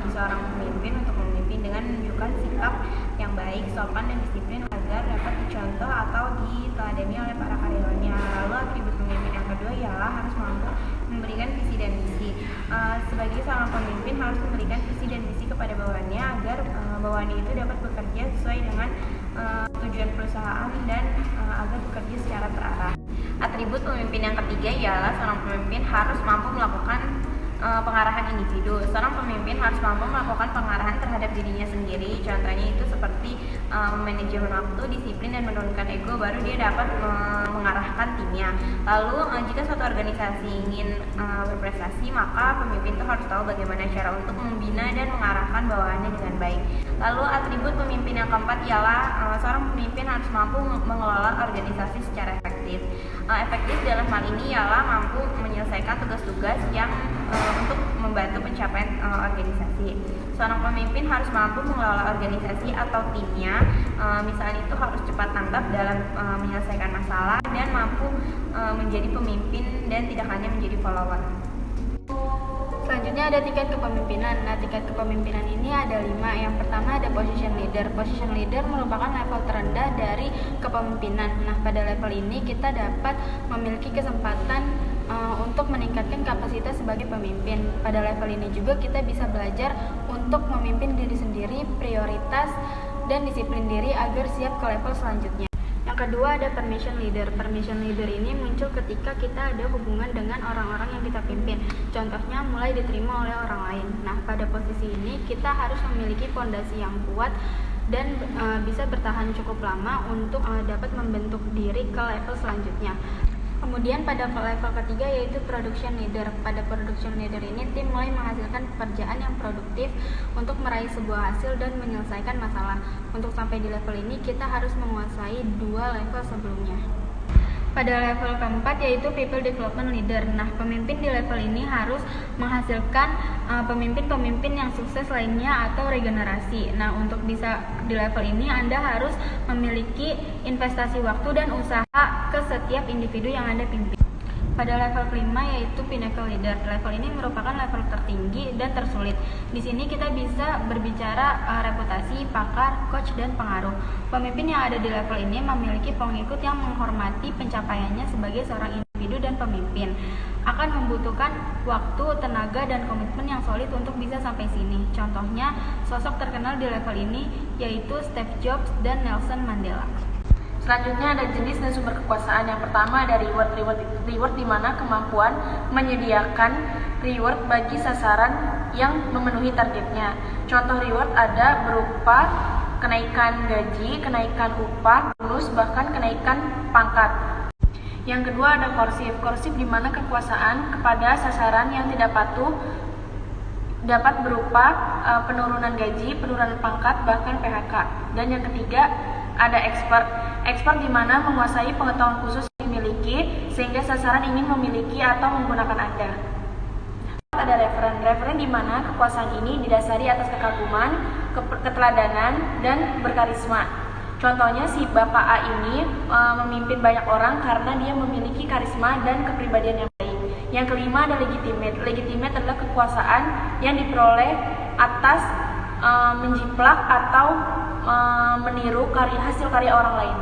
bagi seorang pemimpin untuk memimpin dengan menunjukkan sikap yang baik, sopan, dan disiplin agar dapat dicontoh atau diteladani oleh para karyawannya. Lalu atribut pemimpin yang kedua ialah harus mampu memberikan visi dan misi. Sebagai seorang pemimpin harus memberikan visi dan misi kepada bawahannya agar bawahannya itu dapat bekerja sesuai dengan tujuan perusahaan dan agar bekerja secara terarah. Atribut pemimpin yang ketiga ialah seorang pemimpin harus mampu melakukan pengarahan individu. Seorang pemimpin harus mampu melakukan pengarahan terhadap dirinya sendiri. Contohnya itu seperti manajemen waktu, disiplin, dan menurunkan ego, baru dia dapat mengarahkan timnya. Lalu jika suatu organisasi ingin berprestasi, maka pemimpin itu harus tahu bagaimana cara untuk membina dan mengarahkan bawahannya dengan baik. Lalu atribut pemimpin yang keempat ialah seorang pemimpin harus mampu mengelola organisasi secara efektif. Efektif dalam hal ini ialah mampu menyelesaikan tugas-tugas yang untuk membantu pencapaian organisasi. Seorang pemimpin harus mampu mengelola organisasi atau timnya, misalnya itu harus cepat tanggap dalam menyelesaikan masalah dan mampu menjadi pemimpin dan tidak hanya menjadi follower. Selanjutnya ada tingkat kepemimpinan. Nah, tingkat kepemimpinan ini ada 5. Yang pertama ada position leader. Position leader merupakan level terendah dari kepemimpinan. Nah, pada level ini kita dapat memiliki kesempatan untuk meningkatkan kapasitas sebagai pemimpin. Pada level ini juga kita bisa belajar untuk memimpin diri sendiri, prioritas, dan disiplin diri agar siap ke level selanjutnya. Yang kedua ada permission leader. Permission leader ini muncul ketika kita ada hubungan dengan orang-orang yang kita pimpin. Contohnya mulai diterima oleh orang lain. Nah, pada posisi ini kita harus memiliki fondasi yang kuat dan bisa bertahan cukup lama untuk dapat membentuk diri ke level selanjutnya. Kemudian pada level ketiga yaitu production leader. Pada production leader ini tim mulai menghasilkan pekerjaan yang produktif untuk meraih sebuah hasil dan menyelesaikan masalah. Untuk sampai di level ini kita harus menguasai 2 level sebelumnya. Pada level keempat yaitu people development leader. Nah, pemimpin di level ini harus menghasilkan pemimpin-pemimpin yang sukses lainnya atau regenerasi. Nah, untuk bisa di level ini Anda harus memiliki investasi waktu dan usaha ke setiap individu yang Anda pimpin. Pada level kelima yaitu pinnacle leader. Level ini merupakan level tertinggi dan tersulit. Di sini kita bisa berbicara reputasi, pakar, coach, dan pengaruh. Pemimpin yang ada di level ini memiliki pengikut yang menghormati pencapaiannya sebagai seorang individu dan pemimpin. Akan membutuhkan waktu, tenaga, dan komitmen yang solid untuk bisa sampai sini. Contohnya, sosok terkenal di level ini yaitu Steve Jobs dan Nelson Mandela. Selanjutnya ada jenis dan sumber kekuasaan. Yang pertama ada reward di mana kemampuan menyediakan reward bagi sasaran yang memenuhi targetnya. Contoh reward ada berupa kenaikan gaji, kenaikan upah, bonus, bahkan kenaikan pangkat. Yang kedua ada korsif di mana kekuasaan kepada sasaran yang tidak patuh dapat berupa penurunan gaji, penurunan pangkat, bahkan PHK. Dan yang ketiga ada expert di mana menguasai pengetahuan khusus yang dimiliki sehingga sasaran ingin memiliki atau menggunakan Anda. Ada referen di mana kekuasaan ini didasari atas kekaguman, keteladanan, dan berkarisma. Contohnya si Bapak A ini memimpin banyak orang karena dia memiliki karisma dan kepribadian yang baik. Yang kelima ada legitimate. Legitimate adalah kekuasaan yang diperoleh atas menjiplak atau meniru hasil karya orang lain.